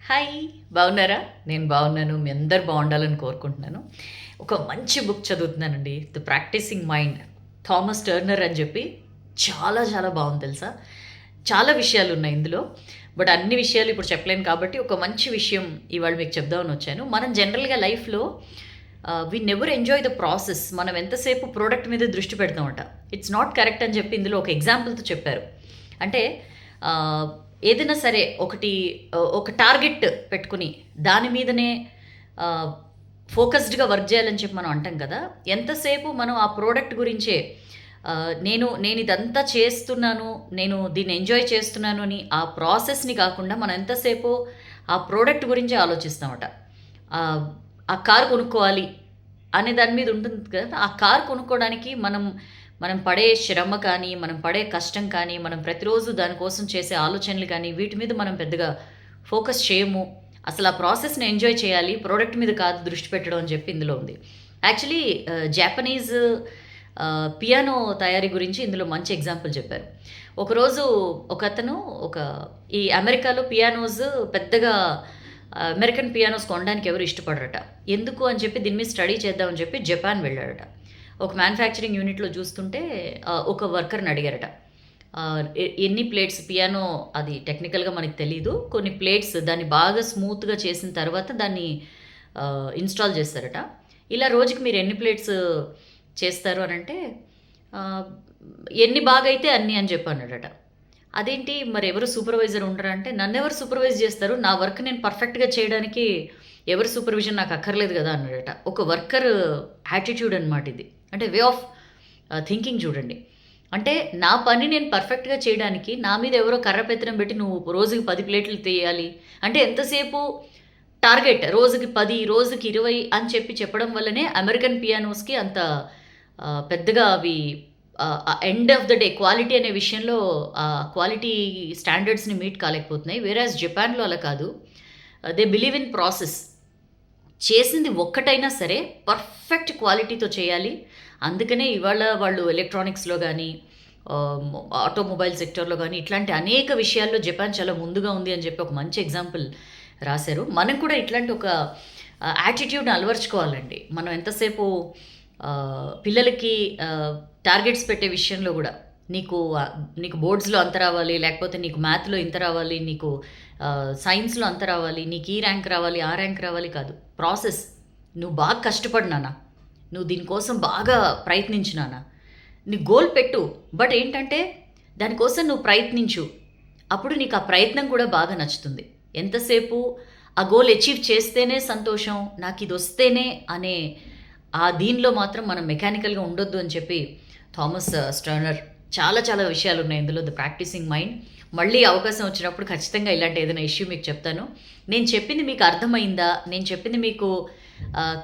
Hi! బాగున్నారా? నేను బాగున్నాను. మీ అందరూ బాగుండాలని కోరుకుంటున్నాను. ఒక మంచి బుక్ చదువుతున్నానండి. 'The practising mind' Thomas Turner అని చెప్పి చాలా చాలా బాగుంది తెలుసా? చాలా విషయాలున్నాయి ఇందులో. బట్ అన్ని విషయాలు ఇప్పుడు చెప్పలేను కాబట్టి ఒక మంచి విషయం ఇవాళ మీకు చెప్దామని వచ్చాను. మనం జనరల్‌గా లైఫ్‌లో we never enjoy the process. మనం ఎంతసేపు ప్రొడక్ట్ మీద దృష్టి పెడతామట. ఇట్స్ నాట్ కరెక్ట్ అని చెప్పి ఇందులో ఒక ఎగ్జాంపుల్‌తో చెప్పారు. అంటే ఆహ్, ఏదైనా సరే ఒక టార్గెట్ పెట్టుకొని దాని మీదనే ఆహ్, ఫోకస్డ్‌గా వర్క్ చేయాలని చెప్పి మనం అంటాం కదా! ఎంతసేపు మనం ఆ ప్రొడక్ట్ గురించే నేనిదంతా చేస్తున్నాను, నేను దీన్ని ఎంజాయ్ చేస్తున్నాను అని ఆ ప్రాసెస్‌ని కాకుండా మనం ఎంతసేపు ఆ ప్రొడక్ట్ గురించే ఆలోచిస్తామట. ఆహ్, ఆ కారు కొనుక్కోవాలి అనే దాని మీద ఉంటుంది కదా! ఆ కారు కొనుక్కోవడానికి మనం పడే శ్రమ కానీ, మనం పడే కష్టం కానీ, మనం ప్రతిరోజు దానికోసం చేసే ఆలోచనలు కానీ, వీటి మీద మనం పెద్దగా ఫోకస్ చేయము. అసలు ఆ ప్రాసెస్‌ని ఎంజాయ్ చేయాలి. ప్రొడక్ట్ మీద కాదు దృష్టి పెట్టడం అని చెప్పి ఇందులో ఉంది. యాక్చువల్లీ జాపనీస్ పియానో తయారీ గురించి ఇందులో మంచి ఎగ్జాంపుల్ చెప్పారు. ఒకరోజు ఒకతను ఒక ఈ అమెరికాలో పియానోస్ పెద్దగా అమెరికన్ పియానోస్ కొనడానికి ఎవరు ఇష్టపడరట. ఎందుకు అని చెప్పి దీని మీద స్టడీ చేద్దామని చెప్పి జపాన్ వెళ్ళాడట. ఒక మ్యానుఫ్యాక్చరింగ్ యూనిట్‌లో చూస్తుంటే ఒక వర్కర్‌ని అడిగారట. ఎన్ని ప్లేట్స్ పియానో అది టెక్నికల్‌గా మనకు తెలీదు. కొన్ని ప్లేట్స్ దాన్ని బాగా స్మూత్‌గా చేసిన తర్వాత దాన్ని ఇన్‌స్టాల్ చేస్తారట. ఇలా రోజుకి మీరు ఎన్ని ప్లేట్స్ చేస్తారు అనంటే ఆహ్, ఎన్ని బాగైతే అన్ని అని చెప్పి అన్నాడట. అదేంటి మరెవరు సూపర్వైజర్ ఉండరా అంటే, నన్నెవరు సూపర్వైజ్ జేస్తారు? నా వర్క్ నేను పర్ఫెక్ట్‌గా చేయడానికి ఎవరి సూపర్విజన్ నాకు అక్కర్లేదు గదా! అన్నాడట. ఒక వర్కర్ యాటిట్యూడ్ అనమాట ఇది. అంటే వే ఆఫ్ థింకింగ్ చూడండి. అంటే నా పని నేను పర్ఫెక్ట్‌గా చేయడానికి నా మీద ఎవరో కర్ర పెత్తనం పెట్టి నువ్వు రోజుకి 10 ప్లేట్లు తీయాలి. అంటే ఎంతసేపు టార్గెట్ రోజుకి 10, రోజుకి 20 అని చెప్పి చెప్పడం వల్లనే అమెరికన్ పియానోస్‌కి అంత పెద్దగా అవి end of the day quality అనే విషయంలో క్వాలిటీ స్టాండర్డ్స్‌ని మీట్ కాలేకపోతున్నాయి. వేరాజ్ జపాన్‌లో అలా కాదు. They believe in process. చేసింది ఒక్కటైనా సరే పర్ఫెక్ట్ క్వాలిటీతో చేయాలి. అందుకనే ఇవాళ వాళ్ళు ఎలక్ట్రానిక్స్‌లో గానీ, ఆహ్, ఆటోమొబైల్ సెక్టార్‌లో గానీ ఇట్లాంటి అనేక విషయాల్లో జపాన్ చాలా ముందుగా ఉంది అని చెప్పి ఒక మంచి ఎగ్జాంపుల్ రాశారు. మనం కూడా ఇట్లాంటి ఒక యాటిట్యూడ్‌ని అలవరుచుకోవాలండి. మనం ఎంతసేపు పిల్లలకి టార్గెట్స్ పెట్టే విషయంలో గూడా నీకు బోర్డ్స్‌లో అంత రావాలి, లేకపోతే నీకు మ్యాథ్‌లో ఇంత రావాలి, నీకు సైన్స్‌లో అంత రావాలి, నీకు ఈ ర్యాంక్ రావాలి, ఆ ర్యాంక్ రావాలి కాదు. ప్రాసెస్. నువ్వు బాగా కష్టపడు నాన్న. నువ్వు దీనికోసం బాగా ప్రయత్నించు నాన్న. నీ గోల్ పెట్టు. బట్ ఏంటంటే దానికోసం నువ్వు ప్రయత్నించు. అప్పుడు నీకు ఆ ప్రయత్నం కూడా బాగా నచ్చుతుంది. ఎంతసేపు ఆ గోల్ అచీవ్ చేస్తేనే సంతోషం, నాకిదొస్తేనే అనే దీనిలో మాత్రం మనం మెకానికల్‌గా ఉండొద్దు అని చెప్పి థామస్ స్టర్నర్ చాలా చాలా విషయాలున్నాయి ఇందులో 'ది ప్రాక్టీసింగ్ మైండ్'. మళ్ళీ అవకాశం వచ్చినప్పుడు ఖచ్చితంగా ఇలాంటి ఏదైనా ఇష్యూ మీకు చెప్తాను. నేను చెప్పింది మీకు అర్థమైందా? నేను చెప్పింది మీకు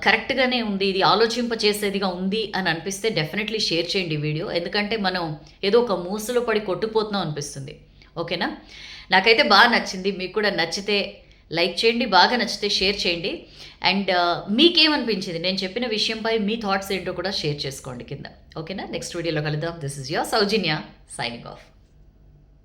కరెక్ట్‌గానే ఉంది. ఇది ఆలోచింపచేసేదిగా ఉంది అని అనిపిస్తే డెఫినెట్‌లీ షేర్ చేయండి ఈ వీడియో. ఎందుకంటే మనం ఏదో ఒక మూసలో పడి కొట్టుకుపోతున్నాం అనిపిస్తుంది. ఓకేనా? నాకైతే నచ్చింది. మీకు కూడా నచ్చితే లైక్ చేయండి. బాగా నచ్చితే షేర్ చేయండి. అండ్ మీకేమనిపించింది? నేను చెప్పిన విషయంపై మీ థాట్స్ ఏంటో కూడా షేర్ చేసుకోండి కింద. ఓకేనా? నెక్స్ట్ వీడియోలో కలుద్దాం. This is your Soujanya signing off.